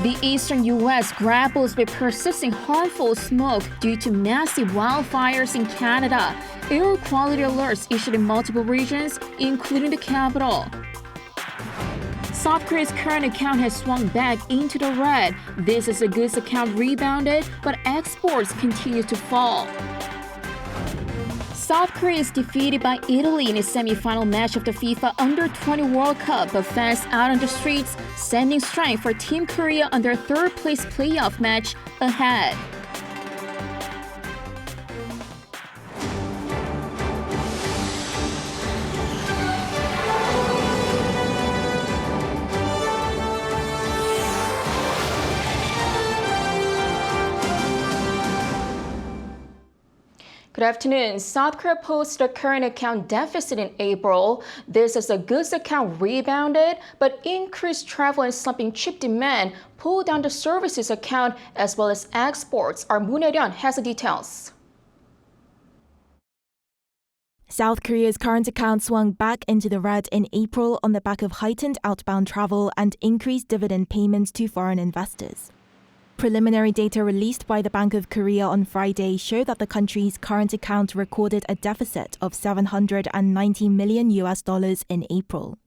The eastern U.S. grapples with persisting harmful smoke due to massive wildfires in Canada. Air quality alerts issued in multiple regions, including the capital. South Korea's current account has swung back into the red. This as the goods account rebounded, but exports continue to fall. South Korea is defeated by Italy in a semi-final match of the FIFA Under-20 World Cup, but fans out on the streets sending strength for Team Korea on their third-place playoff match ahead. Good afternoon. South Korea posted a current account deficit in April. This as the goods account rebounded, but increased travel and slumping chip demand pulled down the services account as well as exports. Our Moon-Hyun has the details. South Korea's current account swung back into the red in April on the back of heightened outbound travel and increased dividend payments to foreign investors. Preliminary data released by the Bank of Korea on Friday show that the country's current account recorded a deficit of $790 million in April.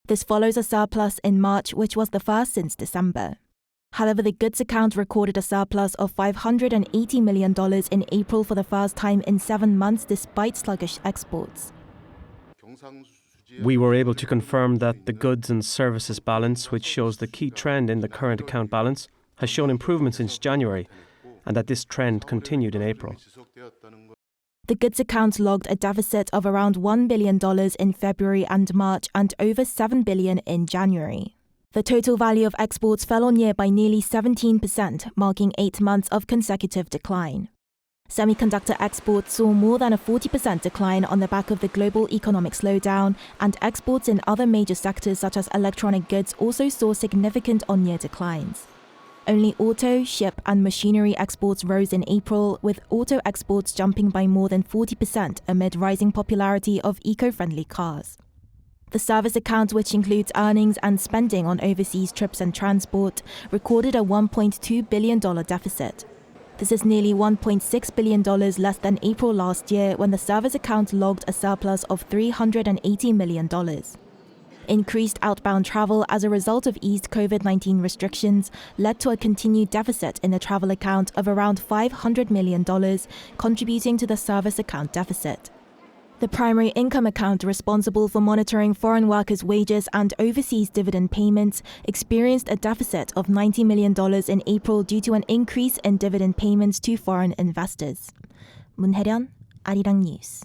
This follows a surplus in March, which was the first since December. However, the goods account recorded a surplus of $580 million in April for the first time in 7 months despite sluggish exports. We were able to confirm that the goods and services balance, which shows the key trend in the current account balance, has shown improvement since January, and that this trend continued in April. The goods account logged a deficit of around $1 billion in February and March and over $7 billion in January. The total value of exports fell on year by nearly 17%, marking 8 months of consecutive decline. Semiconductor exports saw more than a 40% decline on the back of the global economic slowdown, and exports in other major sectors such as electronic goods also saw significant on-year declines. Only auto, ship and machinery exports rose in April, with auto exports jumping by more than 40% amid rising popularity of eco-friendly cars. The service account, which includes earnings and spending on overseas trips and transport, recorded a $1.2 billion deficit. This is nearly $1.6 billion less than April last year, when the service account logged a surplus of $380 million. Increased outbound travel as a result of eased COVID-19 restrictions led to a continued deficit in the travel account of around $500 million, contributing to the service account deficit. The primary income account, responsible for monitoring foreign workers' wages and overseas dividend payments, experienced a deficit of $90 million in April due to an increase in dividend payments to foreign investors. Moon-Hyun, Arirang News.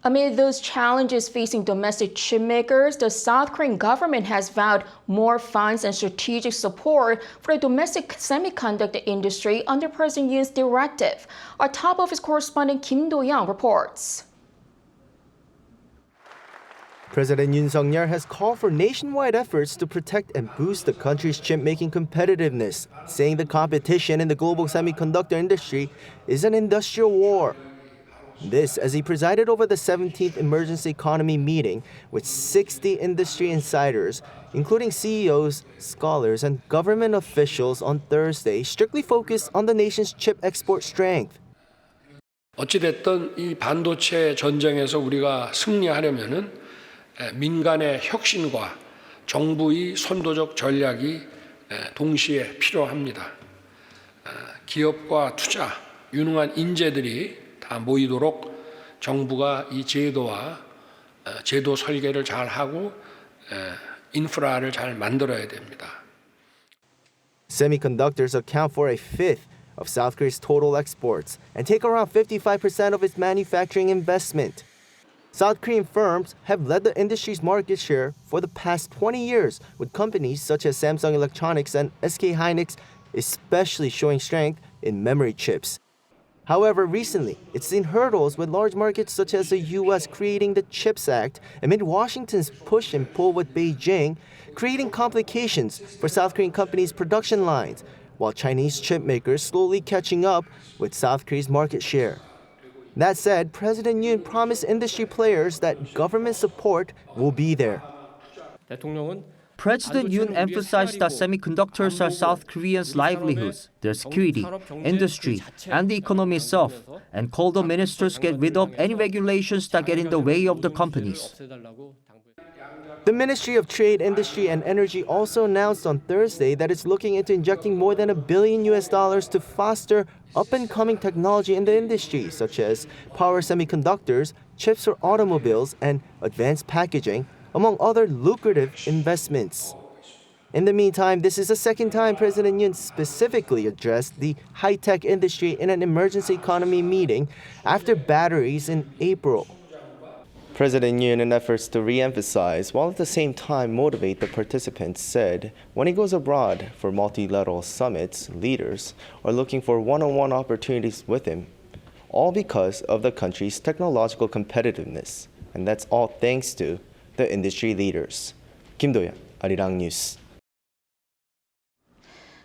Amid those challenges facing domestic chipmakers, the South Korean government has vowed more funds and strategic support for the domestic semiconductor industry under President Yoon's directive. Our top office correspondent Kim Do-young reports. President Yoon Suk-yeol has called for nationwide efforts to protect and boost the country's chip-making competitiveness, saying the competition in the global semiconductor industry is an industrial war. This as he presided over the 17th Emergency Economy meeting with 60 industry insiders, including CEOs, scholars, and government officials on Thursday, strictly focused on the nation's chip export strength. 어찌됐든 이 반도체 전쟁에서 우리가 승리하려면은 민간의 혁신과 정부의 선도적 전략이 동시에 필요합니다. 기업과 투자, 유능한 인재들이 다 모이도록 정부가 이 제도와 제도 설계를 잘 하고 인프라를 잘 만들어야 됩니다. Semiconductors account for a fifth of South Korea's total exports and take around 55% of its manufacturing investment. South Korean firms have led the industry's market share for the past 20 years, with companies such as Samsung Electronics and SK Hynix especially showing strength in memory chips. However, recently, it's seen hurdles with large markets such as the U.S. creating the CHIPS Act amid Washington's push and pull with Beijing, creating complications for South Korean companies' production lines, while Chinese chip makers slowly catching up with South Korea's market share. That said, President Yoon promised industry players that government support will be there. President Yoon emphasized that semiconductors are South Koreans' livelihoods, their security, industry, and the economy itself, and called on ministers to get rid of any regulations that get in the way of the companies. The Ministry of Trade, Industry, and Energy also announced on Thursday that it's looking into injecting more than $1 billion to foster up-and-coming technology in the industry, such as power semiconductors, chips for automobiles, and advanced packaging, among other lucrative investments. In the meantime, this is the second time President Yoon specifically addressed the high-tech industry in an emergency economy meeting after batteries in April. President Yoon, in efforts to re-emphasize, while at the same time motivate the participants, said when he goes abroad for multilateral summits, leaders are looking for one-on-one opportunities with him, all because of the country's technological competitiveness, and that's all thanks to the industry leaders. Kim Do-yeon, Arirang News.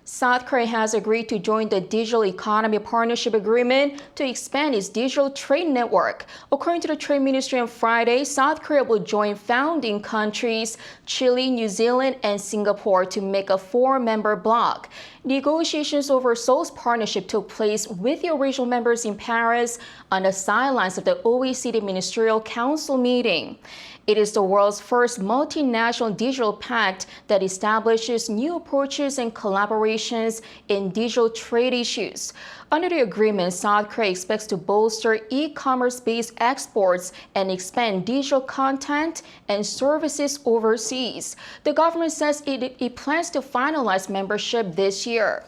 South Korea has agreed to join the Digital Economy Partnership Agreement to expand its digital trade network. According to the Trade Ministry on Friday, South Korea will join founding countries Chile, New Zealand, and Singapore to make a 4-member bloc. Negotiations over Seoul's partnership took place with the original members in Paris on the sidelines of the OECD Ministerial Council meeting. It is the world's first multinational digital pact that establishes new approaches and collaborations in digital trade issues. Under the agreement, South Korea expects to bolster e-commerce-based exports and expand digital content and services overseas. The government says it plans to finalize membership this year.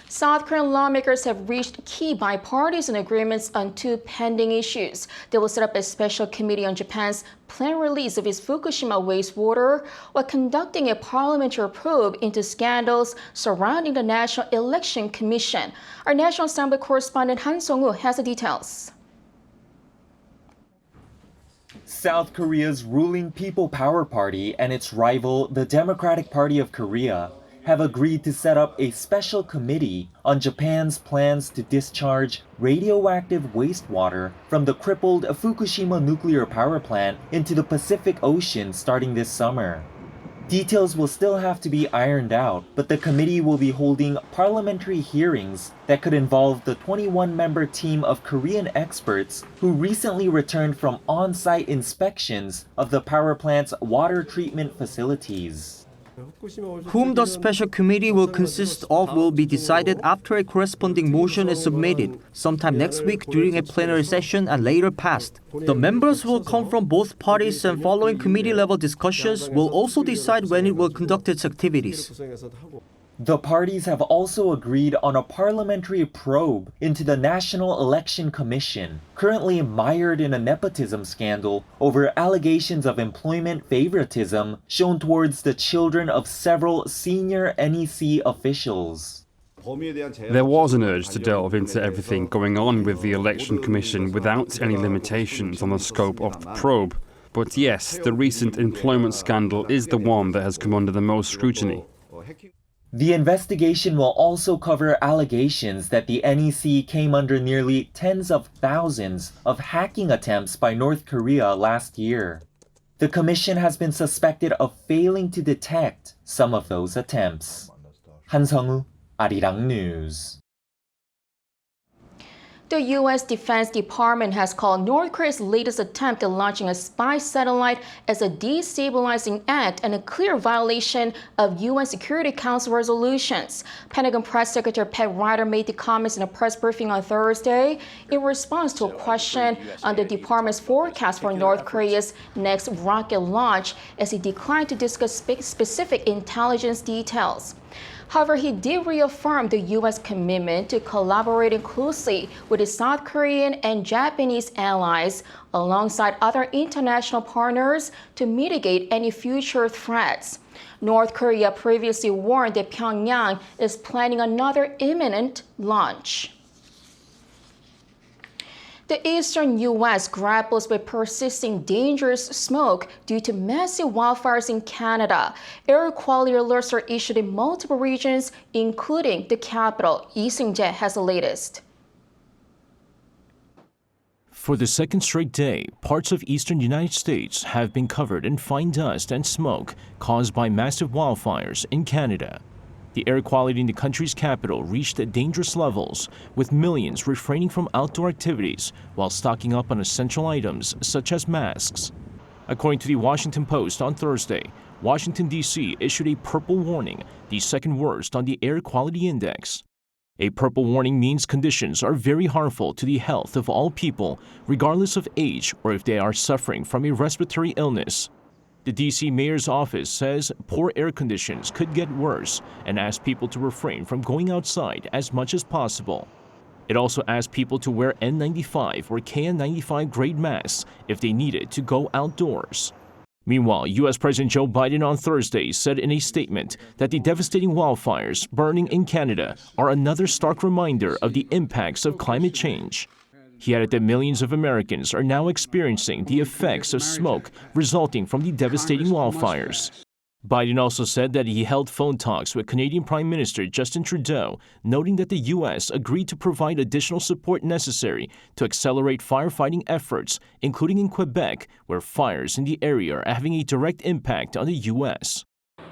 South Korean lawmakers have reached key bipartisan agreements on 2 pending issues. They will set up a special committee on Japan's planned release of its Fukushima wastewater while conducting a parliamentary probe into scandals surrounding the National Election Commission. Our National Assembly correspondent Han Sung-woo has the details. South Korea's ruling People Power Party and its rival, the Democratic Party of Korea, have agreed to set up a special committee on Japan's plans to discharge radioactive wastewater from the crippled Fukushima nuclear power plant into the Pacific Ocean starting this summer. Details will still have to be ironed out, but the committee will be holding parliamentary hearings that could involve the 21-member team of Korean experts who recently returned from on-site inspections of the power plant's water treatment facilities. Whom the special committee will consist of will be decided after a corresponding motion is submitted, sometime next week during a plenary session and later passed. The members will come from both parties and following committee-level discussions will also decide when it will conduct its activities. The parties have also agreed on a parliamentary probe into the National Election Commission, currently mired in a nepotism scandal over allegations of employment favoritism shown towards the children of several senior NEC officials. There was an urge to delve into everything going on with the Election Commission without any limitations on the scope of the probe. But yes, the recent employment scandal is the one that has come under the most scrutiny. The investigation will also cover allegations that the NEC came under nearly tens of thousands of hacking attempts by North Korea last year. The commission has been suspected of failing to detect some of those attempts. Han Sung-woo, Arirang News. The U.S. Defense Department has called North Korea's latest attempt at launching a spy satellite as a destabilizing act and a clear violation of UN Security Council resolutions. Pentagon Press Secretary Pat Ryder made the comments in a press briefing on Thursday in response to a question on the department's forecast for North Korea's next rocket launch, as he declined to discuss specific intelligence details. However, he did reaffirm the U.S. commitment to collaborating closely with its South Korean and Japanese allies alongside other international partners to mitigate any future threats. North Korea previously warned that Pyongyang is planning another imminent launch. The eastern U.S. grapples with persisting dangerous smoke due to massive wildfires in Canada. Air quality alerts are issued in multiple regions, including the capital. Lee Seung-jae has the latest. For the second straight day, parts of eastern United States have been covered in fine dust and smoke caused by massive wildfires in Canada. The air quality in the country's capital reached dangerous levels, with millions refraining from outdoor activities while stocking up on essential items such as masks. According to the Washington Post on Thursday, Washington D.C. issued a purple warning, the second worst on the air quality index. A purple warning means conditions are very harmful to the health of all people, regardless of age or if they are suffering from a respiratory illness. The D.C. mayor's office says poor air conditions could get worse and asks people to refrain from going outside as much as possible. It also asks people to wear N95 or KN95 grade masks if they needed to go outdoors. Meanwhile, U.S. President Joe Biden on Thursday said in a statement that the devastating wildfires burning in Canada are another stark reminder of the impacts of climate change. He added that millions of Americans are now experiencing the effects of smoke resulting from the devastating wildfires. Biden also said that he held phone talks with Canadian Prime Minister Justin Trudeau, noting that the U.S. agreed to provide additional support necessary to accelerate firefighting efforts, including in Quebec, where fires in the area are having a direct impact on the U.S.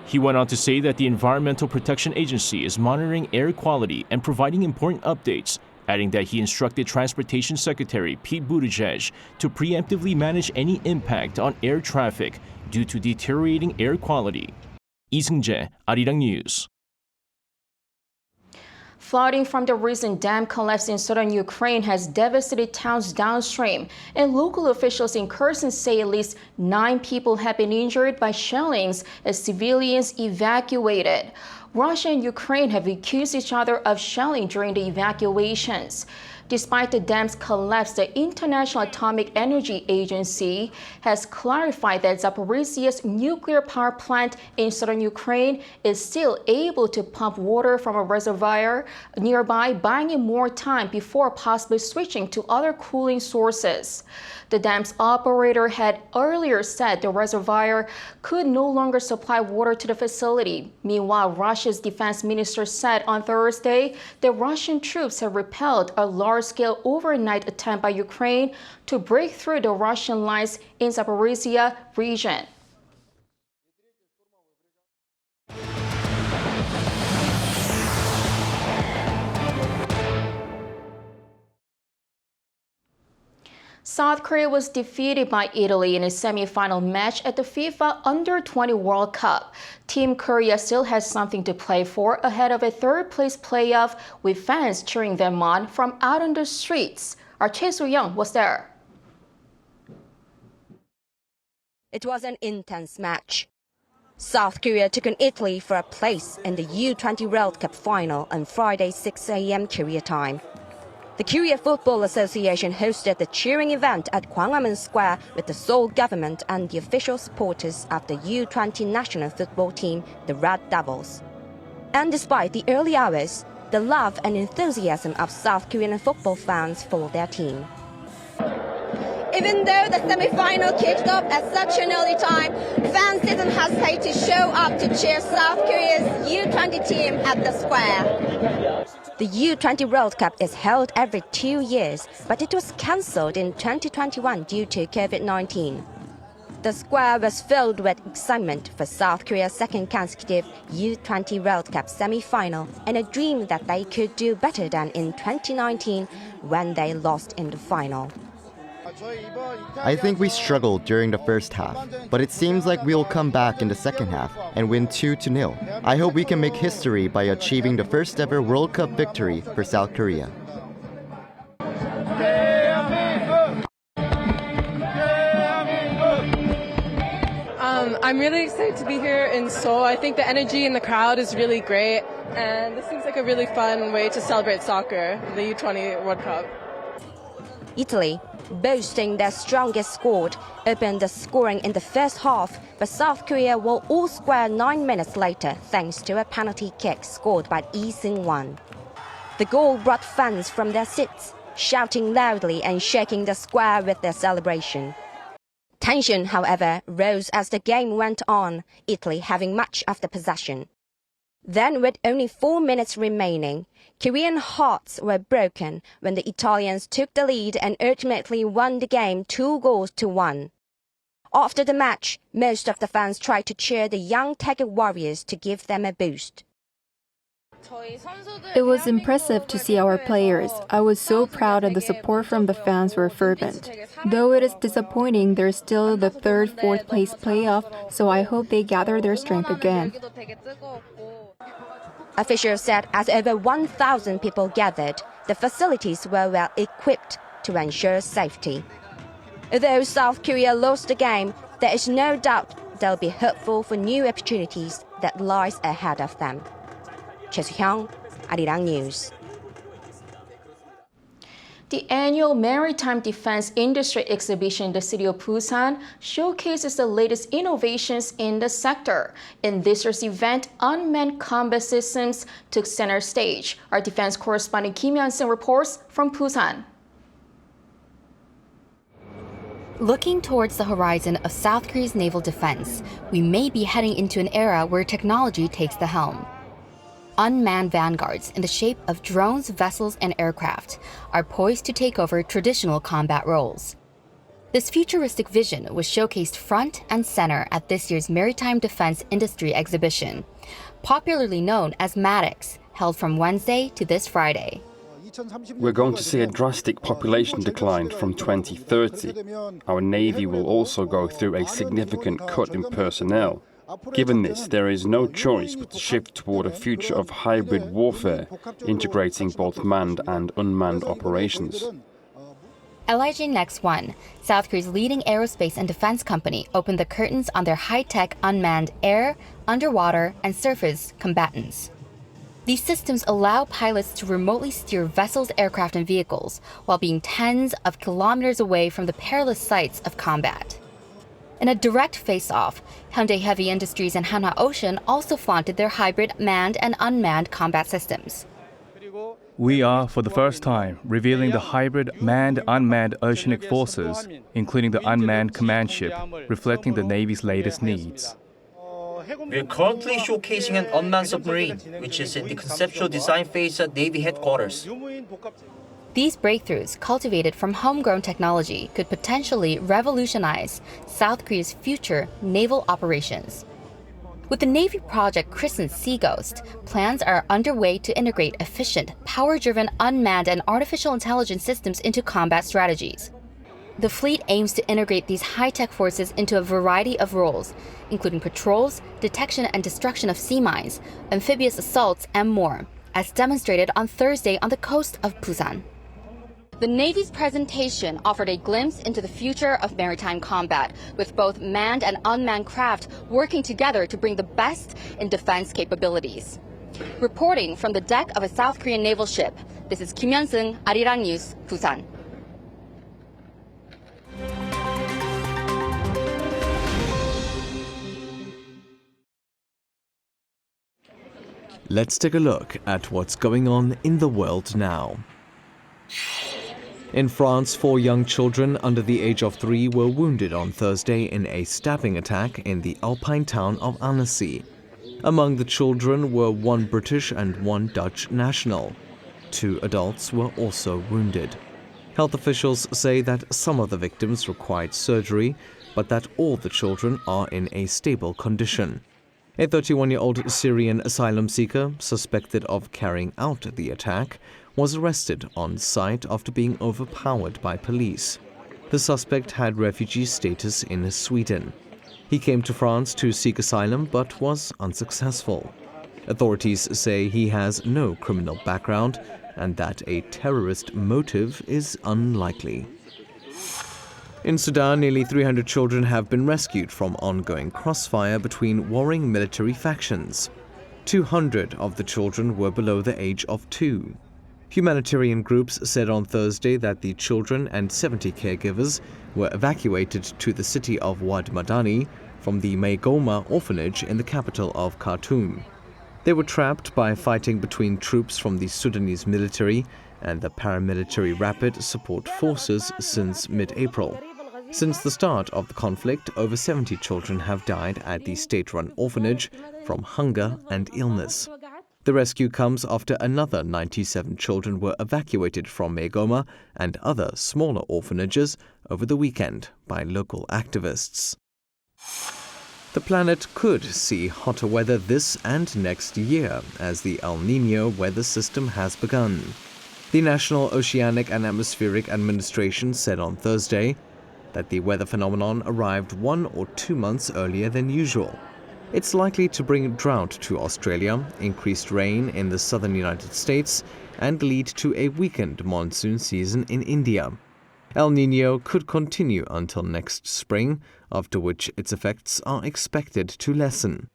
He went on to say that the Environmental Protection Agency is monitoring air quality and providing important updates, adding that he instructed Transportation Secretary Pete Buttigieg to preemptively manage any impact on air traffic due to deteriorating air quality. Lee Seung-jae, Arirang News. Flooding from the recent dam collapse in southern Ukraine has devastated towns downstream, and local officials in Kherson say at least 9 people have been injured by shellings as civilians evacuated. Russia and Ukraine have accused each other of shelling during the evacuations. Despite the dam's collapse, the International Atomic Energy Agency has clarified that Zaporizhia's nuclear power plant in southern Ukraine is still able to pump water from a reservoir nearby, buying it more time before possibly switching to other cooling sources. The dam's operator had earlier said the reservoir could no longer supply water to the facility. Meanwhile, Russia's defense minister said on Thursday that Russian troops have repelled a large-scale overnight attempt by Ukraine to break through the Russian lines in Zaporizhia region. South Korea was defeated by Italy in a semi-final match at the FIFA Under-20 World Cup. Team Korea still has something to play for ahead of a third-place playoff, with fans cheering them on from out on the streets. Our Choi Soo-young was there. It was an intense match. South Korea took on Italy for a place in the U20 World Cup final on Friday 6 a.m. Korea time. The Korea Football Association hosted the cheering event at Gwanghwamun Sq with the Seoul government and the official supporters of the U20 national football team, the Red Devils. And despite the early hours, the love and enthusiasm of South Korean football fans for their team. Even though the semi-final kicked off at such an early time, fans didn't hesitate to show up to cheer South Korea's U20 team at the square. The U20 World Cup is held every 2 years, but it was cancelled in 2021 due to COVID-19. The square was filled with excitement for South Korea's second consecutive U20 World Cup semi-final and a dream that they could do better than in 2019 when they lost in the final. I think we struggled during the first half, but it seems like we'll come back in the second half and win 2-0. I hope we can make history by achieving the first ever World Cup victory for South Korea. I'm really excited to be here in Seoul. I think the energy in the crowd is really great, and this seems like a really fun way to celebrate soccer, the U20 World Cup. Italy, boasting their strongest squad, opened the scoring in the first half, but South Korea were all square 9 minutes later thanks to a penalty kick scored by Lee Seung-won. The goal brought fans from their seats, shouting loudly and shaking the square with their celebration. Tension, however, rose as the game went on, Italy having much of the possession. Then, with only 4 minutes remaining, Korean hearts were broken when the Italians took the lead and ultimately won the game 2-1. After the match, most of the fans tried to cheer the young Taeguk warriors to give them a boost. It was impressive to see our players. I was so proud and the support from the fans were fervent. Though it is disappointing, there's still the 3rd, 4th place playoff, so I hope they gather their strength again. Officials said as over 1,000 people gathered, the facilities were well equipped to ensure safety. Although South Korea lost the game, there is no doubt they'll be hopeful for new opportunities that lies ahead of them. Choi Soo-hyung, Arirang News. The annual Maritime Defense Industry Exhibition in the city of Busan showcases the latest innovations in the sector. In this year's event, unmanned combat systems took center stage. Our defense correspondent Kim Hyun-sung reports from Busan. Looking towards the horizon of South Korea's naval defense, we may be heading into an era where technology takes the helm. Unmanned vanguards in the shape of drones, vessels, and aircraft are poised to take over traditional combat roles. This futuristic vision was showcased front and center at this year's Maritime Defense Industry Exhibition, popularly known as MADEX, held from Wednesday to this Friday. We're going to see a drastic population decline from 2030. Our Navy will also go through a significant cut in personnel. Given this, there is no choice but to shift toward a future of hybrid warfare, integrating both manned and unmanned operations. LIJ Next One, South Korea's leading aerospace and defense company, opened the curtains on their high-tech unmanned air, underwater, and surface combatants. These systems allow pilots to remotely steer vessels, aircraft, and vehicles while being tens of kilometers away from the perilous sites of combat. In a direct face-off, Hyundai Heavy Industries and Hanwha Ocean also flaunted their hybrid manned and unmanned combat systems. We are, for the first time, revealing the hybrid manned-unmanned oceanic forces, including the unmanned command ship, reflecting the Navy's latest needs. We're currently showcasing an unmanned submarine, which is in the conceptual design phase at Navy headquarters. These breakthroughs, cultivated from homegrown technology, could potentially revolutionize South Korea's future naval operations. With the Navy project christened Sea Ghost, plans are underway to integrate efficient, power-driven unmanned and artificial intelligence systems into combat strategies. The fleet aims to integrate these high-tech forces into a variety of roles, including patrols, detection and destruction of sea mines, amphibious assaults, and more, as demonstrated on Thursday on the coast of Busan. The Navy's presentation offered a glimpse into the future of maritime combat, with both manned and unmanned craft working together to bring the best in defense capabilities. Reporting from the deck of a South Korean naval ship, this is Kim Hyun-sung, Arirang News, Busan. Let's take a look at what's going on in the world now. In France, 4 young children under the age of 3 were wounded on Thursday in a stabbing attack in the Alpine town of Annecy. Among the children were 1 British and 1 Dutch national. 2 adults were also wounded. Health officials say that some of the victims required surgery, but that all the children are in a stable condition. A 31-year-old Syrian asylum seeker, suspected of carrying out the attack, was arrested on site after being overpowered by police. The suspect had refugee status in Sweden. He came to France to seek asylum but was unsuccessful. Authorities say he has no criminal background and that a terrorist motive is unlikely. In Sudan, nearly 300 children have been rescued from ongoing crossfire between warring military factions. 200 of the children were below the age of 2. Humanitarian groups said on Thursday that the children and 70 caregivers were evacuated to the city of Wad Madani from the Maygoma orphanage in the capital of Khartoum. They were trapped by fighting between troops from the Sudanese military and the paramilitary Rapid Support Forces since mid-April. Since the start of the conflict, over 70 children have died at the state-run orphanage from hunger and illness. The rescue comes after another 97 children were evacuated from Megoma and other smaller orphanages over the weekend by local activists. The planet could see hotter weather this and next year as the El Niño weather system has begun. The National Oceanic and Atmospheric Administration said on Thursday that the weather phenomenon arrived 1 or 2 months earlier than usual. It's likely to bring drought to Australia, increased rain in the southern United States, and lead to a weakened monsoon season in India. El Niño could continue until next spring, after which its effects are expected to lessen.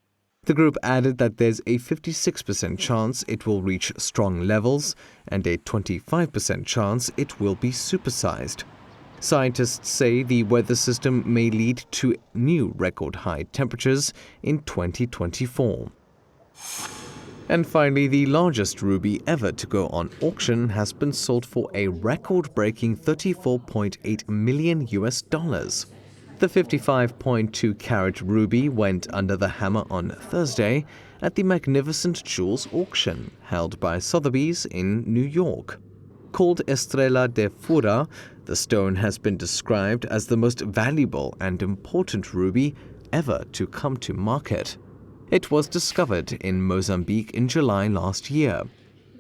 The group added that there's a 56% chance it will reach strong levels and a 25% chance it will be supersized. Scientists say the weather system may lead to new record-high temperatures in 2024. And finally, the largest ruby ever to go on auction has been sold for a record-breaking $34.8 million. The 55.2 carat ruby went under the hammer on Thursday at the Magnificent Jewels auction held by Sotheby's in New York. Called Estrella de Fura, the stone has been described as the most valuable and important ruby ever to come to market. It was discovered in Mozambique in July last year.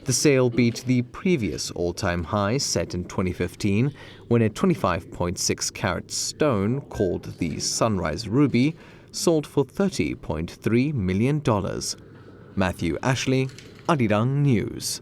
The sale beat the previous all-time high set in 2015 when a 25.6 carat stone called the Sunrise Ruby sold for $30.3 million. Matthew Ashley, Arirang News.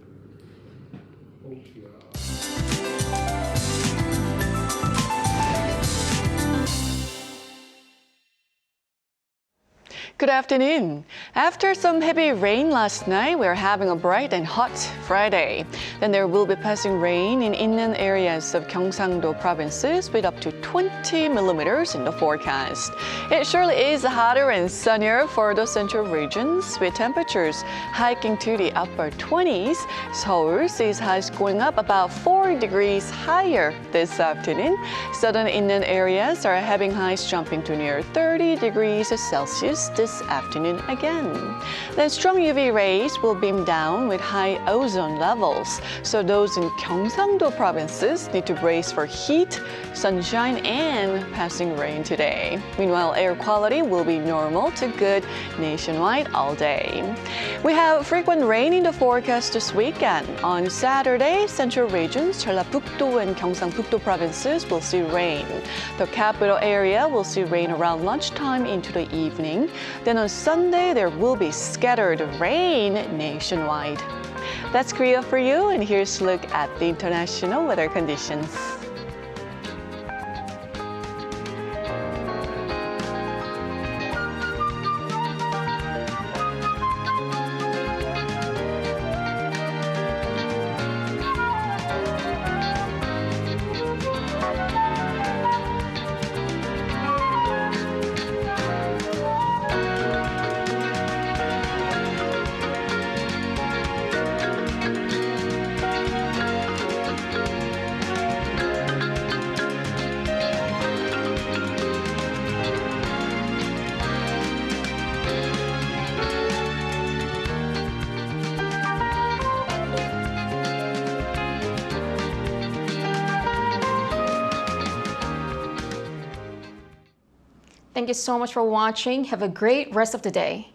Good afternoon. After some heavy rain last night, we're having a bright and hot Friday. Then there will be passing rain in inland areas of Gyeongsang-do provinces with up to 20 millimeters in the forecast. It surely is hotter and sunnier for the central regions, with temperatures hiking to the upper 20s. Seoul sees highs going up about 4 degrees higher this afternoon. Southern inland areas are having highs jumping to near 30 degrees Celsius this afternoon again. Then strong UV rays will beam down with high ozone levels, so those in Gyeongsang-do provinces need to brace for heat, sunshine, and passing rain today. Meanwhile, air quality will be normal to good nationwide all day. We have frequent rain in the forecast this weekend. On Saturday, central regions, Jeollabuk-do and Gyeongsang-puk-do provinces will see rain. The capital area will see rain around lunchtime into the evening. Then on Sunday, there will be scattered rain nationwide. That's Korea for you, and here's a look at the international weather conditions. Thank you so much for watching. Have a great rest of the day.